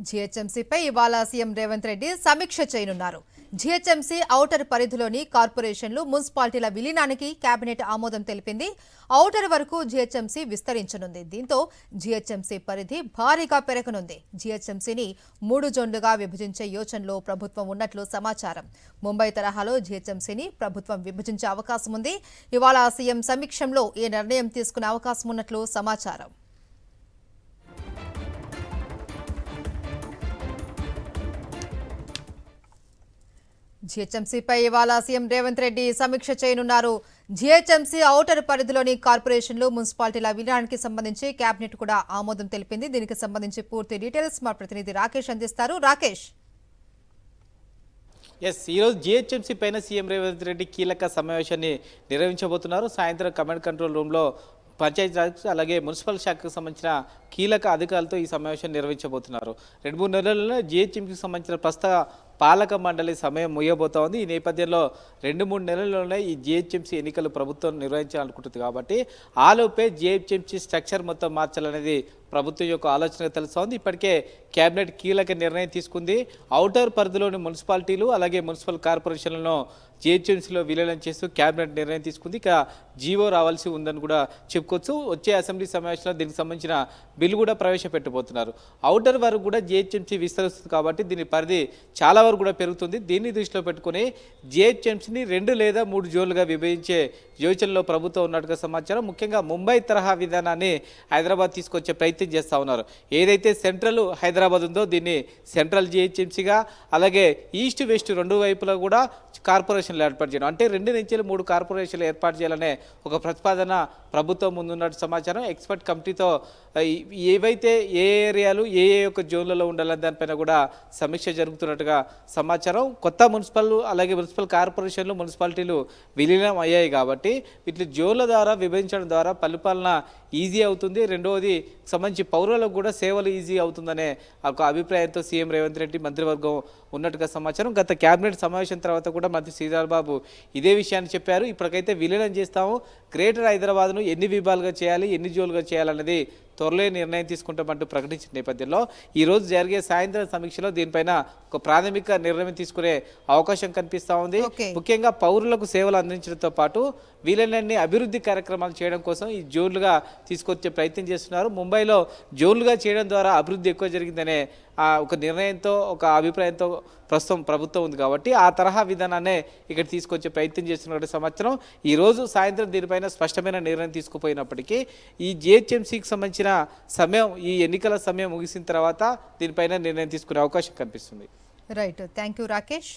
జీహెచ్ఎంసీపై ఇవాళ సీఎం రేవంత్ రెడ్డి సమీక్ష చేయనున్నారు. జీహెచ్ఎంసీ ఔటర్ పరిధిలోని కార్పొరేషన్లు, మున్సిపాలిటీల విలీనానికి కేబినెట్ ఆమోదం తెలిపింది. ఔటర్ వరకు జీహెచ్ఎంసీ విస్తరించనుంది. దీంతో జీహెచ్ఎంసీ పరిధి భారీగా పెరగనుంది. జీహెచ్ఎంసీని 3 జోన్లుగా విభజించే యోచనలో ప్రభుత్వం ఉన్నట్లు సమాచారం. ముంబై తరహాలో జీహెచ్ఎంసీని ప్రభుత్వం విభజించే అవకాశం ఉంది. ఇవాళ సీఎం సమీక్షంలో ఈ నిర్ణయం తీసుకునే అవకాశం ఉన్నట్లు సమాచారం. జీహెచ్ఎంసీపై ఇవాళ సీఎం రేవంత్ రెడ్డి సమీక్ష చేయనున్నారు. జీహెచ్ఎంసీ ఔటర్ పరిధిలోని కార్పొరేషన్లు, మున్సిపాలిటీల విలీనానికి సంబంధించి కేబినెట్ కూడా ఆమోదం తెలిపింది. దీనికి సంబంధించి పూర్తి డీటెయిల్స్ మా ప్రతినిధి రాకేష్ అందిస్తారు. రాకేష్, ఈరోజు జీహెచ్ఎంసీ పైన సీఎం రేవంత్ రెడ్డి కీలక సమావేశాన్ని నిర్వహించబోతున్నారు. సాయంత్రం కమాండ్ కంట్రోల్ రూమ్లో పంచాయతీరాజ్ అలాగే మున్సిపల్ శాఖకు సంబంధించిన కీలక అధికారులతో ఈ సమావేశం నిర్వహించబోతున్నారు. 2-3 నెలల్లో జీహెచ్ఎంసీకి సంబంధించిన ప్రస్తుత పాలక మండలి సమయం ముగియబోతా ఉంది. ఈ నేపథ్యంలో 2-3 నెలల్లోనే ఈ జీహెచ్ఎంసీ ఎన్నికలు ప్రభుత్వం నిర్వహించాలనుకుంటుంది. కాబట్టి ఆలోపే జీహెచ్ఎంసీ స్ట్రక్చర్ మొత్తం మార్చాలనేది ప్రభుత్వం యొక్క ఆలోచనగా తెలుస్తోంది. ఇప్పటికే కేబినెట్ కీలక నిర్ణయం తీసుకుంది. ఔటర్ పరిధిలోని మున్సిపాలిటీలు అలాగే మున్సిపల్ కార్పొరేషన్లను జీహెచ్ఎంసీలో విలీనం చేస్తూ కేబినెట్ నిర్ణయం తీసుకుంది. ఇక జీవో రావాల్సి ఉందని కూడా చెప్పుకోవచ్చు. వచ్చే అసెంబ్లీ సమావేశంలో దీనికి సంబంధించిన బిల్లు కూడా ప్రవేశపెట్టబోతున్నారు. ఔటర్ వరకు కూడా జీహెచ్ఎంసీ విస్తరిస్తుంది కాబట్టి దీని పరిధి చాలా వరకు కూడా పెరుగుతుంది. దీన్ని దృష్టిలో పెట్టుకుని జీహెచ్ఎంసీని 2 లేదా 3 జోన్లుగా విభజించే యోచనలో ప్రభుత్వం ఉన్నట్టుగా సమాచారం. ముఖ్యంగా ముంబై తరహా విధానాన్ని హైదరాబాద్ తీసుకొచ్చే ప్రయత్నం చేస్తూ ఉన్నారు. ఏదైతే సెంట్రల్ హైదరాబాద్ ఉందో దీన్ని సెంట్రల్ జీహెచ్ఎంసీగా, అలాగే ఈస్ట్ వెస్ట్ 2 వైపులా కూడా కార్పొరేషన్లు ఏర్పాటు చేయడం, అంటే 2 నుంచి 3 కార్పొరేషన్లు ఏర్పాటు చేయాలనే ఒక ప్రతిపాదన ప్రభుత్వం ముందున్నట్టు సమాచారం. ఎక్స్పర్ట్ కమిటీతో ఏవైతే ఏ ఏరియాలు ఏ యొక్క జోన్లలో ఉండాలని దానిపైన కూడా సమీక్ష జరుగుతున్నట్టుగా సమాచారం. కొత్త మున్సిపల్ అలాగే మున్సిపల్ కార్పొరేషన్లు, మున్సిపాలిటీలు విలీనం అయ్యాయి కాబట్టి వీటి జోన్ల ద్వారా విభజించడం ద్వారా పరిపాలన ఈజీ అవుతుంది. రెండవది సంబంధించి పౌరులకు కూడా సేవలు ఈజీ అవుతుందనే ఒక అభిప్రాయంతో సీఎం రేవంత్ రెడ్డి మంత్రివర్గం ఉన్నట్టుగా సమాచారం. గత కేబినెట్ సమావేశం తర్వాత కూడా మంత్రి శ్రీధర్ బాబు ఇదే విషయాన్ని చెప్పారు. ఇప్పటికైతే విలీనం చేస్తాము, గ్రేటర్ హైదరాబాద్ను ఎన్ని విభాగాలుగా చేయాలి, ఎన్ని జోన్లుగా చేయాలన్నది త్వరలో నిర్ణయం తీసుకుంటామంటూ ప్రకటించిన నేపథ్యంలో ఈరోజు జరిగే సాయంత్రం సమీక్షలో దీనిపైన ఒక ప్రాథమిక నిర్ణయం తీసుకునే అవకాశం కనిపిస్తూ ఉంది. ముఖ్యంగా పౌరులకు సేవలు అందించడంతో పాటు వీలైనన్ని అభివృద్ధి కార్యక్రమాలు చేయడం కోసం ఈ జోన్లుగా తీసుకొచ్చే ప్రయత్నం చేస్తున్నారు. ముంబైలో జోన్లుగా చేయడం ద్వారా అభివృద్ధి ఎక్కువ జరిగిందనే ఒక నిర్ణయంతో, ఒక అభిప్రాయంతో ప్రస్తుతం ప్రభుత్వం ఉంది. కాబట్టి ఆ తరహా విధానాన్ని ఇక్కడ తీసుకొచ్చే ప్రయత్నం చేస్తున్నట్టు సమాచారం. ఈరోజు సాయంత్రం దీనిపైన స్పష్టమైన నిర్ణయం తీసుకుపోయినప్పటికీ ఈ జీహెచ్ఎంసీకి సంబంధించిన సమయం, ఈ ఎన్నికల సమయం ముగిసిన తర్వాత దీనిపైన నిర్ణయం తీసుకునే అవకాశం కనిపిస్తుంది. Right, thank you Rakesh.